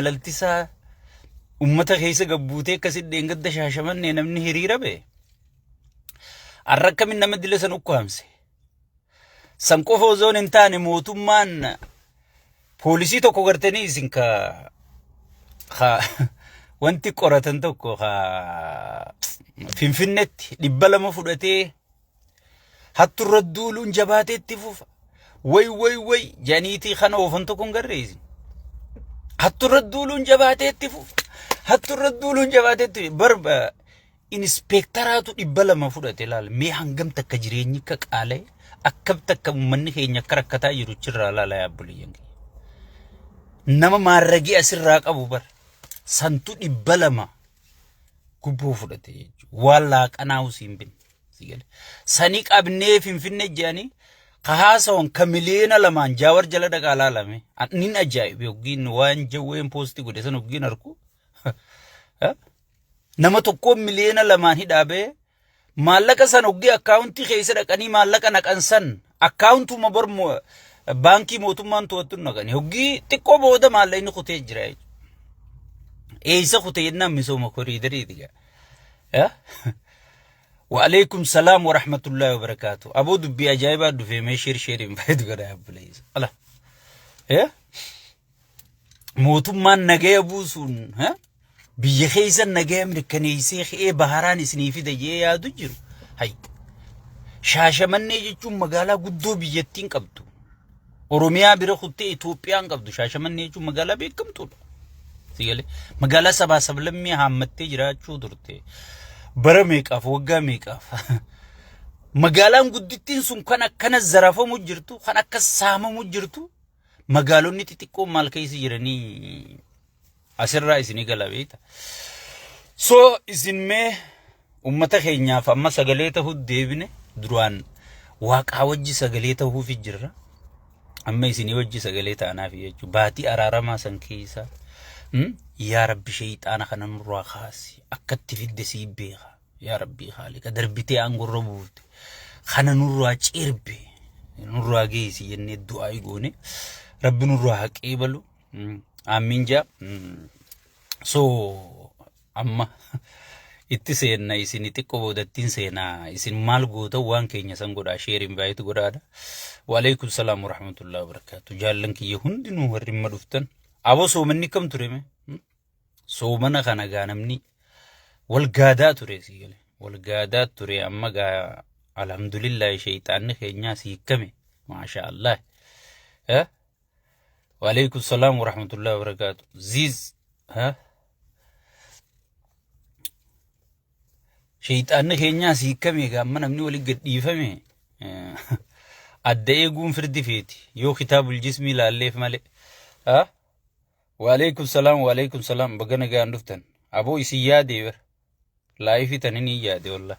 Laltisaa ummata keessa gabbuutee akkasitti deengadda Shaashamannee namni hiriira ba'e. Har'a akkamiin nama dila san ukkaamse. San qofa osoo hin taane mootummaan poolisii tokko gartanii isin wanti qoratan tokko Finfinneetti 200 fudhatee hatturra duuluun jabaatee itti fufa. Way janiitii kana oofan tokko hin garreessin. Hatturra duuluun jabaatee itti fufa. Hatturra duuluun jabaatee itti barba inspektaraatu 200 fudhate laal mee hangam takka jireenyi akka qaala'e akkam takka uummanni keenya akka rakkataa jiru chirraa laala yaabbuliyyaan nama maarragii asirraa qabu bar santu 200 gubboo fudhate jechuudha waan laaqanaa usiin bin sigale sanii qabnee Finfinnee jedhanii kahaasawan ka miliyoona 2 jaawar jala dhaqaa laalame nin ajaa'ibe yookiin waan jawween poostii godhe san yookiin arku nama tokko miliyoona 2 hidhaabee maallaqa san oggii akkaawuntii keessa dhaqanii maallaqa naqan san akkaawuntuma bor baankii mootummaan to'attu naqanii oggii xiqqoo booda maallaqni kutee jira jechuudha. Eessa kutee jennaan misooma koriidariiti gaa. Wa alaikum salaam wa rahmatullahi wa barakatuh. Aboo dubbii ajaa'ibaa dhufee mee sheeriin fayyadu godha yaabbuleessa. Ala. Mootummaan nagaya buusuun biyya keessa nagaya mirkaneessee ka'ee baharaan isinii fida jee yaadu jiru. Hay. Shaashamannee jechuun magaalaa guddoo biyyattiin qabdu. Oromiyaa bira kuttee Itoophiyaan qabdu. Shaashamannee jechuun magaalaa beekamtuudha. Sigale magaalaa sabaa sablammii haammattee jiraachuu turte. Bara meeqaaf waggaa meeqaaf. Magaalaan guddittiin sun kan akkana zarafamu jirtu, kan akka saamamu jirtu. Magaalonni xixiqqoo maal keessa jiranii asirraa isinii galabeeta. So isin mee ummata keenyaaf amma sagalee ta'uu deebine duraan waaqaa wajji sagalee ta'uuf jirra. Amma isinii wajji sagalee ta'anaaf jechuudha. Baatii araaramaa san keessa yaa rabbi shayxaana kana nurraa kaasi akkatti fidde sii beeka yaa rabbi khaalika darbitee aangorra buufte kana nurraa cirbe nurraa geessi jennee du'aa goone rabbi nurraa haqee balu amiin jaa. So amma itti seenna isin xiqqoo boodattiin seenaa isin maal goota waan keenya san godhaa sheeriin baay'eetu godhaadha. Wa alaikum salaam wa rahmatullahi wa barakatuh. Jaallan kiyya hundinuu warri amma dhuftan aboo soomanni kam ture mee soomana kana gaa namni wal gaadaa ture sigale wal gaadaa ture amma gaa alhamdulillah shayxaanni keenyaa siikame maasha Allah. Wa alaikum salaam wa rahmatullahi wa barakatuh. Ziz shayxaanni keenyaa siikame gaa amma namni wali gadhiifame adda eeguun firdi feeti yoo kitaabul jismii laalleef malee. وعليكم السلام بغنا غان دفتن ابو اسي يادي ور لايف تنني يادي والله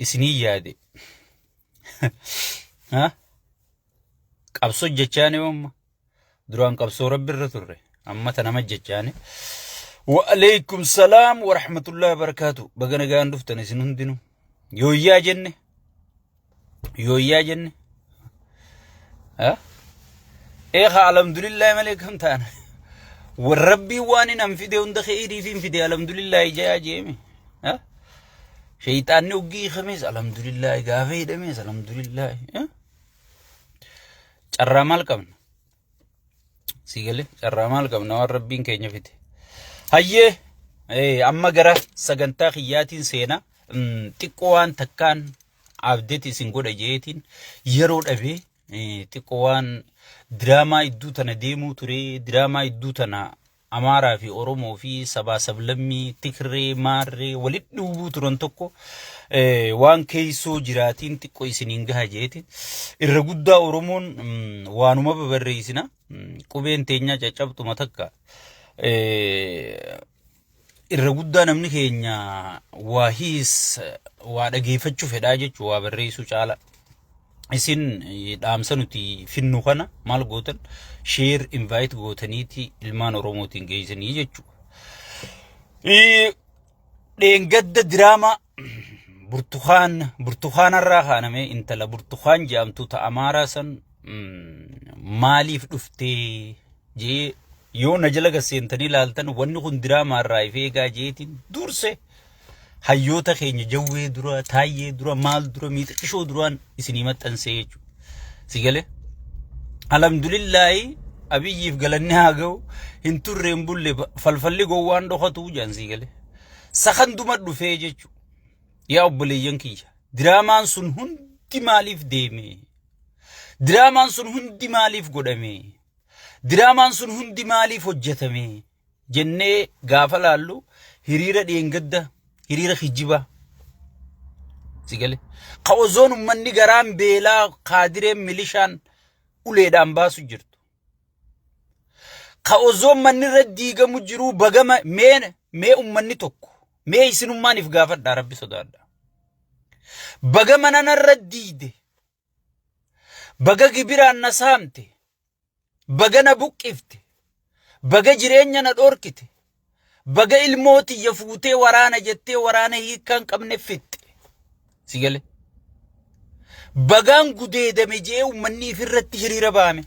اسني يادي قبصو جچاني وم دران قبصو رب الرتر اما تنما جچاني وعليكم السلام ورحمه الله وبركاته بغنا غان دفتن اسنن دينو يويا جن ايه الحمد لله ملكم تانا والربي واني ننفذه عند خيري في انفذه الحمد لله جاء جيمي شيطان نوغي خميس الحمد لله غافي دميس الحمد لله چرامال قمنا سيغلي چرامال قمنا والربين كينيا فيته هيه اما غرا سغنتا خياتين سينا تقوان تكان عبدتي سنغودا جيتين يرو دبي تقوان دراما idduu tana deemuu ture drama idduu tana Amaaraa fi Oromoo fi sabaa sablammii Tigree Maarree walitti dhufuu turan tokko waan keeysoo jiraatiin xiqqoo isiniin gaha jeetiin irra guddaa Oromoon waanuma babarreessina qubeen teenyaa caccabtuma takka irra guddaa namni keenya waa hiis waa dhageeffachuu fedhaa jechuu waa barreessuu caala. isin dhaamsa nuti finnu kana maal gootan share invite gootaniiti ilmaan Oromootiin geessanii jechuudha. Dheengadda drama burtukaanarraa kaaname intala burtukaan jedhamtu ta Amaaraa san maaliif dhuftee jee yoo na jala gaseentanii laaltan wanni kun diraamaa irraa ifee eegaa jeetiin durse hayyoota keenya jawwee dura taayyee dura maal dura miixaqishoo duraan isinii maxxansee jechuudha. Si galee alhamdulillahi abiyyiif galanni haa ga'u hin turreen bulle falfalli gowwaan dhokatu jaan si galee sakan duma dhufee jechuudha. Yaa obboleeyyan kiyya diraamaan sun hundi maaliif deeme? Diraamaan sun hundi maaliif godhame? Diraamaan sun hundi maaliif hojjetame jennee gaafa laallu hiriira dheengadda hiriira kijibaa si galee qawzoon ummanni garaan beelaa kaadireen milishaan uleedhaan baasu jirtu qawzoon manni irra diigamu jiru bagama mee ummanni tokko mee isinummaaniif gaafadhaa rabbi sodaadha bagama nanarra diide baga gibiraan na saamte baga na buqqifte baga jireenya na dhorkite baga ilmooti ya fuutee waraana jettee waraana hiikaan qabne fitte si galee bagaan gudeedame jee ummanni ifirratti hiriira baame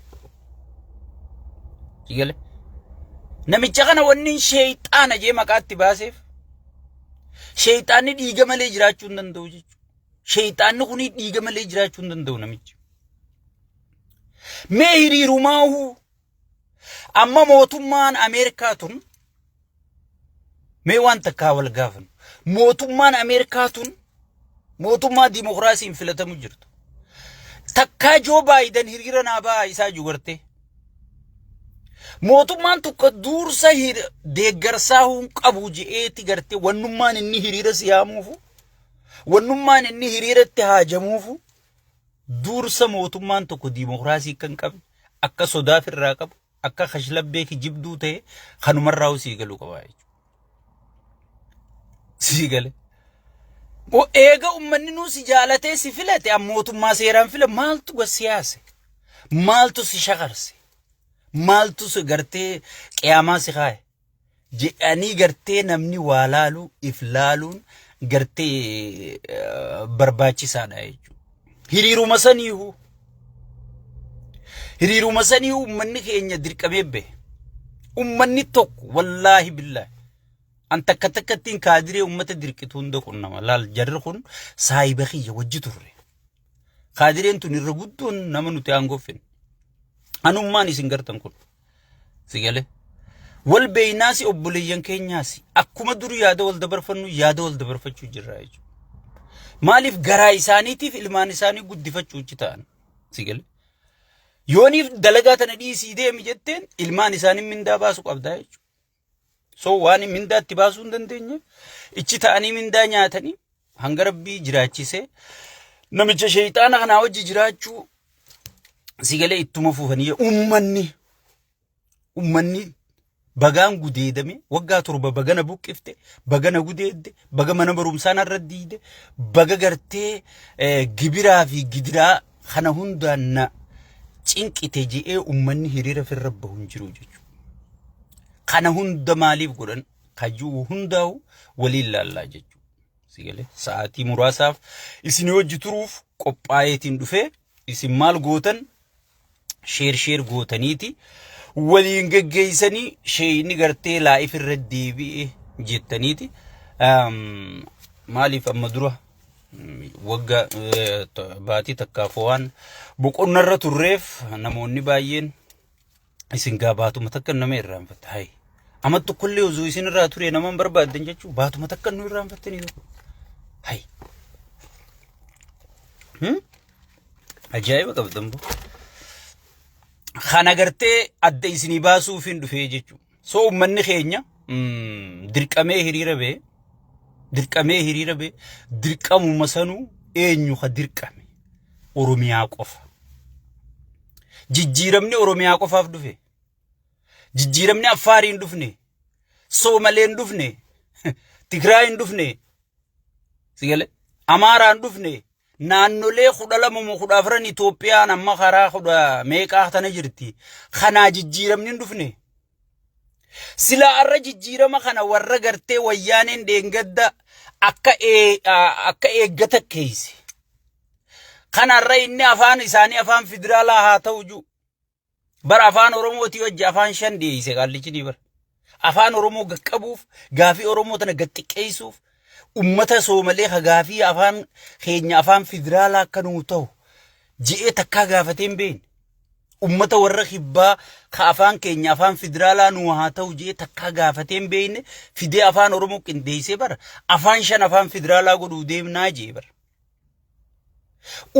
si galee namicha kana wanni sheeyxaana jee maqaatti baaseef sheeyxaanni dhiiga malee jiraachuu hin danda'u jechuudha. Sheeyxaanni kuni dhiiga malee jiraachuu hin danda'u namichi. Mee hiriirumaahu amma mootummaan Ameerikaa tun mee waan takkaa wal gaafan mootummaan Ameerikaa tun mootummaa dimokiraasiin filatamu jirtu takkaa Joo Baayiden hiriira naa baa isaa jugarte mootummaan tokko duursa deeggarsaa hun qabu je'eeti garte wannummaan inni hiriira siyaamuufu wannummaan inni hiriiratti haajamuufu dursa mootummaan tokko dimokiraasii kan qabu akka sodaaf irraa qabu akka khashlabbee kijibduu ta'e kanumarraa usii galuu qaba jechuudha. Si galee eega ummanni nu si jaalatee si filate mootummaa seeraan fila maaltu gasiyaase maaltu si shakarse maaltu si gartee qiyaamaa si kaaye jedhanii gartee namni waa laaluu if laaluun gartee barbaachisaadha jechuudha. hiriiruma saniihu ummanni keenya dirqamee bahe ummanni tokko wallaahi billaahi an takka takkattiin kaadiree ummata dirqitu hunda qunnama laal jarri kun saayiba kiyya wajji turre kaadireen tun irra guddoon nama nuti aangoffin anummaan isin gartan kun si galee wal beeynaasi obboleeyyan keenyaasi akkuma dur yaada wal dabarfannu yaada wal dabarfachuu jirra jechuudha. Maaliif garaa isaaniitiif ilmaan isaanii guddifachuu ta'an si galee yooniif dalagaa tana dhiisii deemi jetteen ilmaan isaanii mindaa baasu qabdaa jechuudha. So waan mindaatti baasuu hin dandeenye ichi ta'anii mindaa nyaatanii hanga rabbii jiraachise namicha sheeyxaana kanaa wajji jiraachuu si galee ittuma fuufanii ummanni bagaan gudeedame waggaa torba bagana buqqifte bagana gudeedde baga mana barumsaan irra diide baga gartee gibiraa fi gidiraa kana hundaan na cinqite je'ee ummanni hiriira firra bahu jiru jechuudha. Kana hunda maaliif godhan kajuu hundaa'u waliin laallaa jechuudha. Si galee sa'aatii muraasaaf isin hojii turuuf qophaa'eetiin dhufee isin maal gootan sheer gootaniiti waliin geggeessanii sheeyni gartee laa'if irra deebi'ee jettaniiti maaliif amma dura wagga baatii takkaaf waan boqonnarra turreef namoonni baay'een isin gaabaatuma takka nama irraanfatte hay amattu kullee uzuu isin irraa ture nama barbaadan jechuun baatuma takka nu irraanfattanii hay ajaa'iba qabdan boo kana gartee adda isinii baasuuf hin dhufee jechuudha. So ummanni keenya dirqamee hiriira bee dirqamuma sanuu eenyu ka dirqame Oromiyaa qofa. Jijjiiramni Oromiyaa qofaaf dhufe. Jijjiiramni Affaariin dhufne. Soomaleen dhufne. Tigraayin dhufne. Sigale Amaaraan dhufne. Naannolee 12 Itoophiyaan amma karaa 10 meeqaa tana jirti. Kana jijjiiramni dhufne. Sila arra jijjiirama kana warra gartee wayyaaneen deengadda akka eeggata keeyse. Kana arra inni afaan isaanii afaan federaalaa haa ta'u ju. bar afaan oromooti wajji afaan shan dhiyeesse qaallichi ni bar afaan oromoo gaqqabuuf gaafii oromoo tana gaxxiqqeessuuf ummata soomalee ha gaafii afaan keenya afaan federaalaa akka nuu ta'u ji'ee takkaa gaafateen beekne ummata warra kibbaa ka afaan keenya afaan federaalaa nuu haa ta'u ji'ee takkaa gaafateen beekne fidee afaan oromoo qindeessee bar afaan shan afaan federaalaa godhuu deemnaa jee bar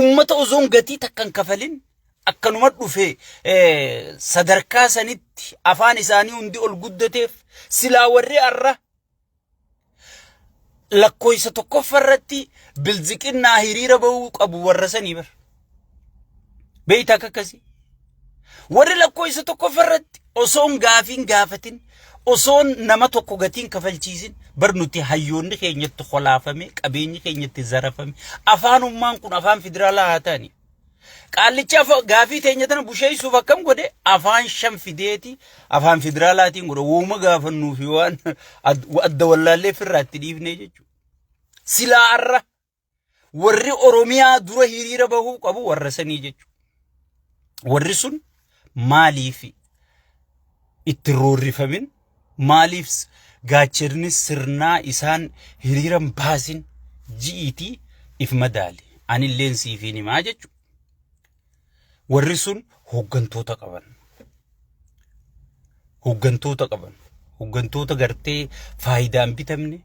ummata ozoon gatii takkan kafalin akkanuma dhufe sadarkaa sanitti afaan isaanii hundi ol guddateef silaa warri arra lakkoofsa tokkoffarratti bilziqinnaa hiriira bahuu qabu warra sanii bar beeyta akkasii warri lakkoofsa tokkoffarratti osoon gaafiin gaafatin osoon nama tokko gatiin kafalchiisin bar nuti hayyoonni keenyatti kholaafame qabeenyi keenyatti zarafame afaanummaan kun afaan federaalaa haa ta'ani qaallicha gaafii teenya tana busheessuuf akkam godhe afaan shan fideeti afaan federaalaatiin godhe wooma gaafannuu fi waan adda wallaallee firraatti dhiifnee jechuudha silaa arra warri oromiyaa dura hiriira bahuu qabu warra sanii jechuudha warri sun maaliif itti roorrifamin maaliif gaachirni sirnaa isaan hiriiran baasin ji'iitii if madaali anilleen siifiin himaa jechuudha warri sun hooggantoota qaban hooggantoota gartee faayidaan bitamne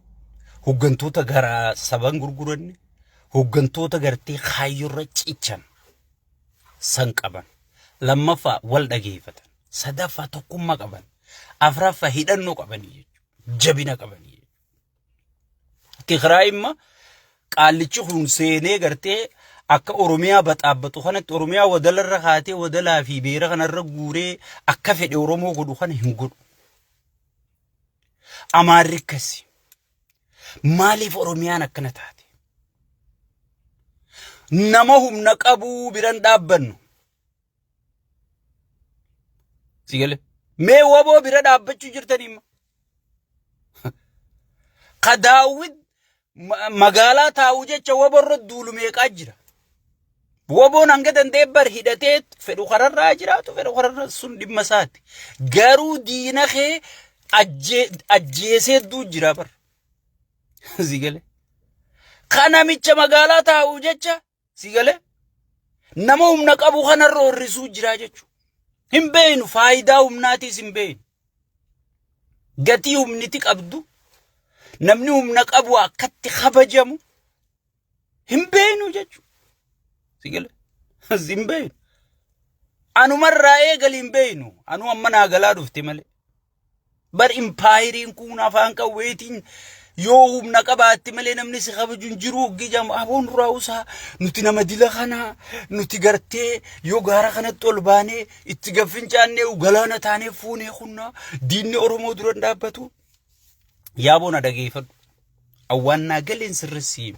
hooggantoota garaa saban gurguranne hooggantoota gartee kaayyorra cichan san qaban lammaffaa wal dhageeffatan sadaffaa tokkummaa qaban afraffaa hidhannoo qabanii jechuudha jabina qabanii Tigraay imma qaallichi kun seenee gartee akka oromiyaa baxaabbatu kanatti oromiyaa wadalarra haatee wadalaa fi beera kanarra guuree akka fedhe oromoo godhu kana hin godhu amaarri akkasi maaliif oromiyaan akkana taate nama humna qabuu biran dhaabbannu sigale mee waboo bira dhaabbachuu jirtanimma qadaawid magaalaa taa'uu jecha waborra duulu meeqaa jira waboon hanga dandee bar hidhatee fedhu kararraa jiraatu fedhu kararra sun dhimma isaati garuu diina kee ajjeesee duu jira bar sigale kanamicha magaalaa taa'uu jecha sigale nama humna qabu kanarra horrisuu jira jechuudha hin beenu faayidaa humnaatiis hin beenu gatii humniti qabdu namni humna qabu akkatti kabajamu hin beenu jechuudha sigale hin beenu anumarraa eegali hin beenu anu amma naagalaa dhufte malee bar impaayiriin kun afaan qawweetiin yoo humna qabaatti malee namni si kabajuun jiru gijamu aboon raawusaa nuti nama dila kana nuti gartee yoo gaara kanatti ol baanee itti gaffincaannee galaana taanee fuunee kunna diinni oromoo dura dhaabbatu yaaboon dhageeffadhu awwaannaa galeen sirrisiim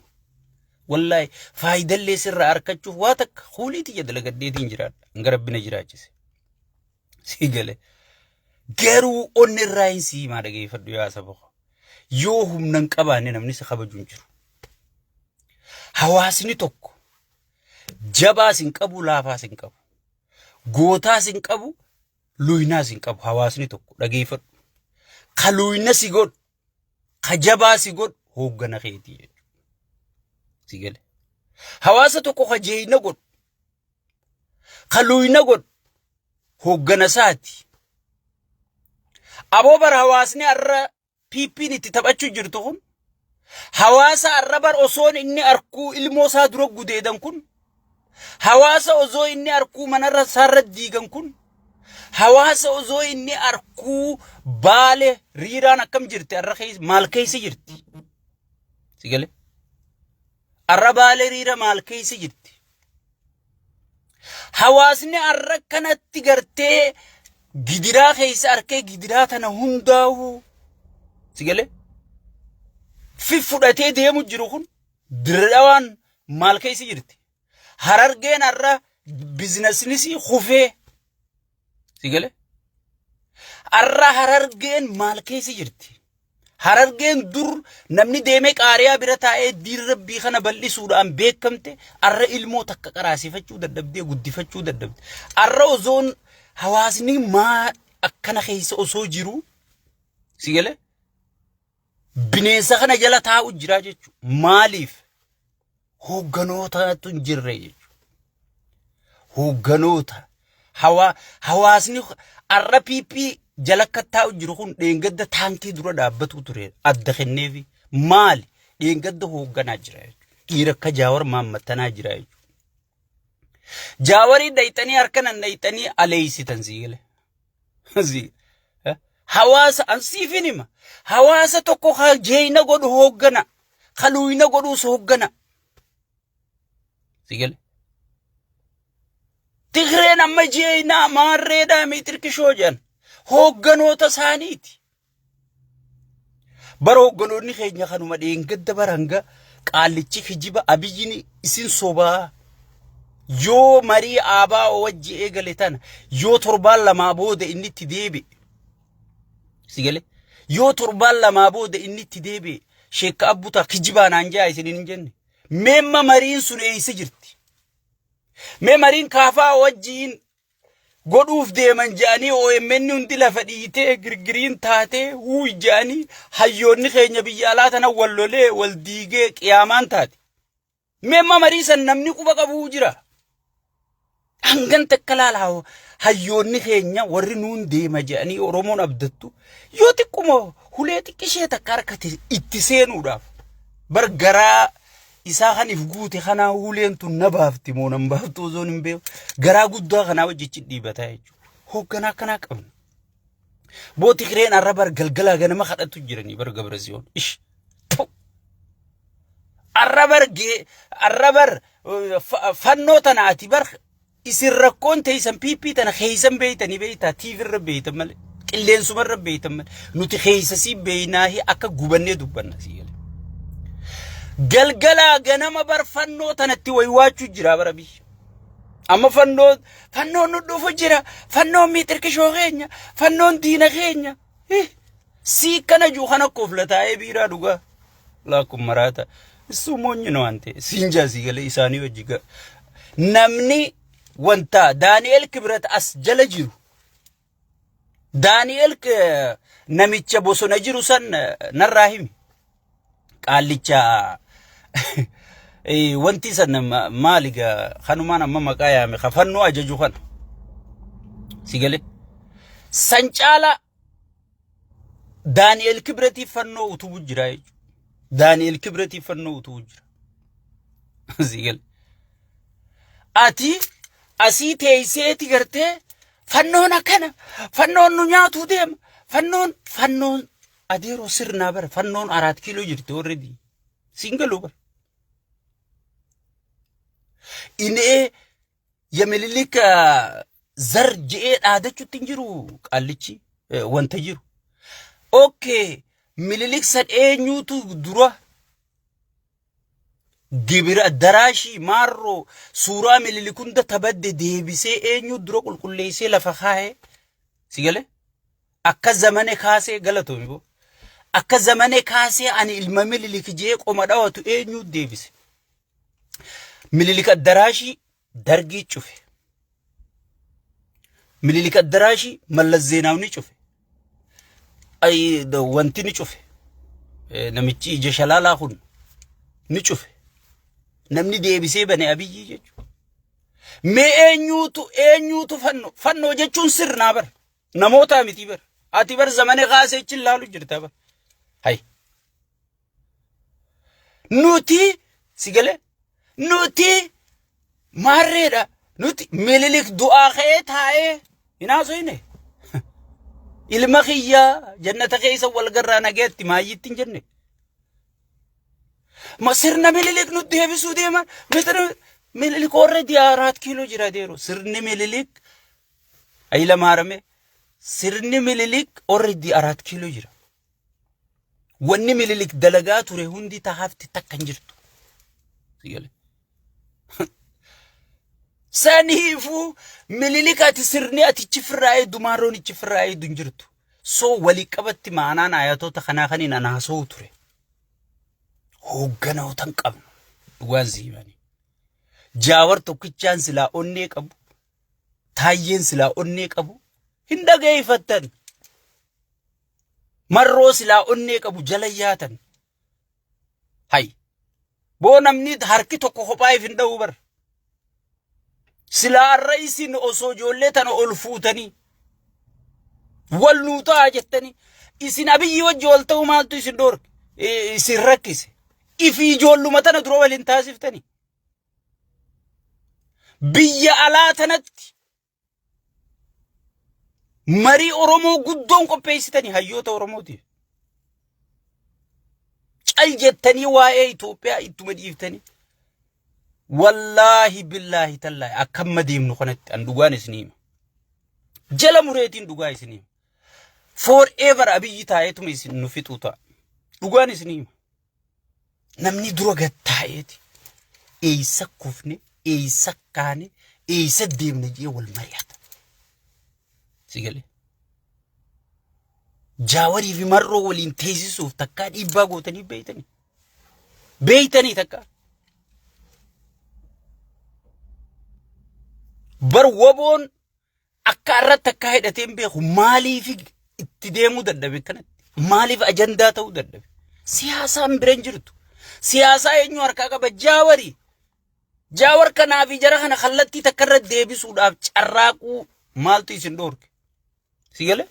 wallahi faayidallee sirra arkachuuf waa takka huuliiti jedalagaddeetiin jiraadha ngarabbina jiraachise sigale garuu onni irraa hin siimaa dhageeffadhu yaa saba yoo humnan qabaanne namni si kabajuun jiru hawaasni tokko jabaas hin qabu laafaas hin qabu gootaas hin qabu luynaas hin qabu hawaasni tokko dhageeffadhu ka luyna si godhu ka jabaa si godhu hooggana keetii jechuudha sigale hawaasa tokko ka jeeyna godhu ka luyna godhu hooggana isaati aboo bar hawaasni arra piippiin itti taphachuu jirtu kun hawaasa arrabar osoon inni arkuu ilmoo isaa dura gudeedan kun hawaasa osoo inni arkuu manarra isaarra diigan kun hawaasa osoo inni arkuu baale riiraan akkam jirti arra keessa maal keessa jirti sigale arra baale riira maal keessa jirti hawaasni arra kanatti gartee gidiraa keessa arkee gidiraa tana hundaa'u sigale fudhatee deemu jiru kun dirdawaan maal keessa jirti harargeen arra bizinesnisi khufee sigale arra harargeen maal keessa jirti harargeen dur namni deemee qaariyaa bira taa'ee diirrabbii kana bal'isuudhaan beekamte arra ilmoo takka qaraasifachuu dadhabdee guddifachuu dadhabde arra ozoon hawaasni maa akkana keessa osoo jiru si gale bineensa kana jala taa'u jira jechuudha. Maaliif hoogganootatu hin jirre jechuudha. Hoogganoota hawaasni RPP jala akka taa'u jiru kun dheengadda taankii dura dhaabbatu ture adda kenneefi maali dheengadda hoogganaa jira jechuudha. Dhiira akka Jaawar maammattanaa jira jechuudha. Jaawarii dhayxanii harkanan dhayxanii aleeysitan si gale. Hawaasa ansiifin hima. Hawaasa tokko jeeyina godhu hooggana. Kaluuyina godhuus hooggana. Si gale. Tigreen amma jeeyina maarreedhaa miitirkishoo jedhan. Hoogganoota isaaniiti. Bara hoogganoonni keenya kanuma dheengadda baranga qaallichi kijiba abiyyiin isin sobaa. Yoo marii aabaa wajji eegale tana yoo torbaan lamaa booda inni itti deebi'e si gale yoo torbaan lamaa booda inni itti deebi'e sheekka abbuta kijibaan anjaa isin hin jenne meemma mariin sun eeysa jirti mee mariin kaafaa wajjiin godhuuf deeman jaanii OMN hundi lafa dhiitee girgiriin taatee huuy jaanii hayyoonni keenya biyya alaa tana wal lolee wal diigee qiyaamaan taate meemma marii san namni quba qabuu jira. Hangan takkalaalaa hayyoonni keenya warri nuun deema jedhanii Oromoon abdattu yoo xiqquma hulee xiqqishee takka harkate itti seenuudhaaf bar garaa isaa kan if guute kanaa huleen tun na baafti moo nan baaftu osoo hin beeku garaa guddaa kanaa wajjichi dhiibataa jechuudha. Hoogganaa akkanaa qabna. Booti kireen arra bar galgalaa ganama kadhatu jiranii bar Gabrasiyoon ish arra bar fannoo tanaati bar isin rakkoon teessan PP tana keeysan beeytanii beeytaa TV irra beeytan malee qilleensuma irra beeytan malee nuti keeysasii beeynaahi akka gubannee dubbanna si gale. Galgalaa ganama bar fannoo tanatti waywaachuu jira bara biyya. Amma fannoon nu dhufu jira fannoon miitirkishoo keenya fannoon diina keenya sii kana juu kana kooflataa'ee biiraa dhugaa laakkum maraata isuu moonyi no ante siinjaa si gale isaanii wajjiga namni wanta Daniel Kibrat as jala jiru Daniel namicha bosona jiru san narraa himi qaallicha wanti san maaliga kanumaan amma maqaa yaame kafannoo ajaju kana si gale san caala Daniel Kibratiif fannoo utuu jira jechuudha. Daniel Kibratiif fannoo utuu jira si gale ati asii teeyseeti gartee fannoon akkana fannoon nu nyaatu deema fannoon adeeroo sirnaa bara fannoon 4 kiiloo jirti already singaluu bara inee yamililik zar je'ee dhaadachuutti hin jiru qaallichi wanta jiru okay mililik san eenyuutu dura Gibira daraashi maarroo suuraa mililikunda tabadde deebisee eenyu dura qulqulleessee lafa kaa'ee si gale akka zamane kaasee galatoomi boo akka zamane kaasee ani ilma mililik jee qoma dhawatu eenyu deebise mililik daraashi dargii cufe mililik daraashi Mallas Zeenaawni cufe ay wanti ni cufe namichi ija shalaalaa kun ni cufe namni deebisee bane abiyyi jechuudha. Mee eenyuutu fannoo jechuun sirnaa bar namoota miti bar ati bar zamane kaasee chin laalu jirta bar hay nuti si gale nuti maarreedha nuti mililik du'aa ka'ee taa'ee hinaasoyne ilma kiyyaa jannata keessa wal garraa nageetti maayyitti hin jenne sirna mililik nu deebisuu deema mililik already 4 kiiloo jira deero sirni mililik ayila maarame sirni mililik already 4 kiiloo jira wanni mililik dalagaa ture hundi taafti takkan jirtu sigale sanifu mililik ati sirni ati chifraa'ee dumaaroon chifraa'ee dunjirtu so wali qabatti maanaan ayatoota kanaa kaniin anaasoo ture hoogganoota qabnu dhugaan siimanii Jaawar tokkichaan silaa onnee qabu taayyeen silaa onnee qabu hin dhaggeeffatan. Marroo silaa onnee qabu jala yaatan. Hay. Boo namni harki tokko kophaa'eef hin dha'u bar. Silaa irra isin osoo ijoollee tana ol fuutanii wal nuu ta'a jettanii isin Abiyyi wajji ol ta'u maaltu isin dhoorge isin rakkise. Ifi ijoolluma tana dura waliin taasiftanii. Biyya alaa tanatti marii Oromoo guddoon qopheessitanii hayyoota Oromootiif. Cal jettanii waa'ee Itoophiyaa ittuma dhiiftanii. Wallahi billahi tallahi akkam deemnu kanatti an dhugaan isinii. Jala mureetiin dhugaa isinii. Forever Abiyyi taa'eetuma isin nu fixuu ta'a. Dhugaan isinii. Namni dura gad taa'eeti. Eessa kufne, eessa kaane, eessa deemne jee wal mari'ata. Sigalee. Jaawarii fi marroo waliin teessisuuf takkaa dhiibbaa gootanii beeytanii. Beeytanii takkaa. Bar waboon akka irratti akka hidhateen beeku maaliif itti deemuu dadhabe kanatti? Maaliif ajandaa ta'uu dadhabe? Siyaasaan biraan jirtu. Siyaasaa eenyu harkaa qaba? Jaawarii. Jaawar kanaa fi jara kana kallattii takka irra deebisuudhaaf carraaquu maaltu isin dhoorge? Sigalee?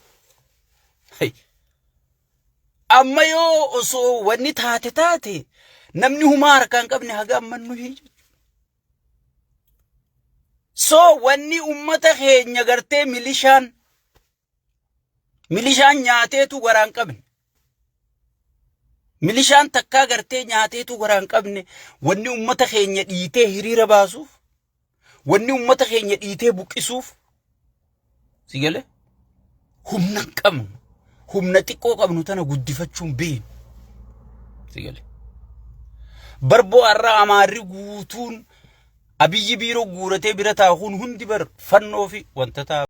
Amma yoo osoo wanni taate namni humaa harkaa hin qabne haga ammannu hin. So wanni ummata keenya gartee milishaan nyaateetu garaan qabne. Milishaan takkaa gartee nyaateetu garaan qabne wanni ummata keenya dhiitee hiriira baasuuf wanni ummata keenya dhiitee buqqisuuf sigalee humna qabnu humna xiqqoo qabnu tana guddifachuun beenu sigalee barboo arraa amaarri guutuun Abiyyi biiroo guuratee bira taa'uun hundi bar fannoo fi wanta ta'a.